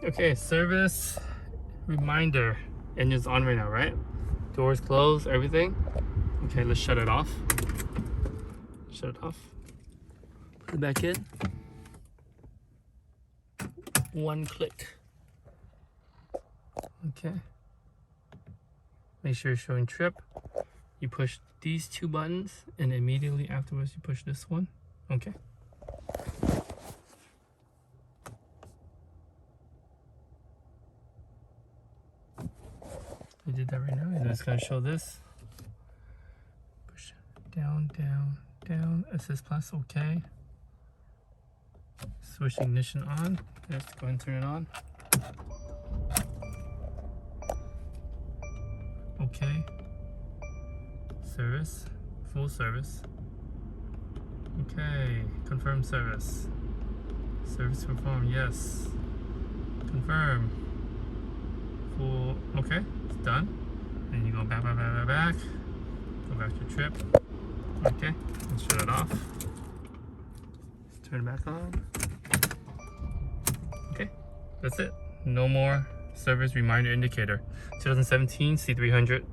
Okay, service reminder. Engine's on right now, right? Doors closed, everything. Okay, let's shut it off. Shut it off. Put it back in. One click. Okay. Make sure you're showing trip. You push these two buttons and immediately afterwards you push this one. Okay. We did that right now, and it's gonna show this. Push down, down, down. Assist plus, okay. Switch ignition on. Let's go and turn it on. Okay. Service, full service. Okay, confirm service. Service performed, yes. Confirm. Full, okay, it's done. And you go back. Go back to trip. Okay, let's shut it off. Let's turn it back on. Okay, that's it. No more service reminder indicator. 2017 C300.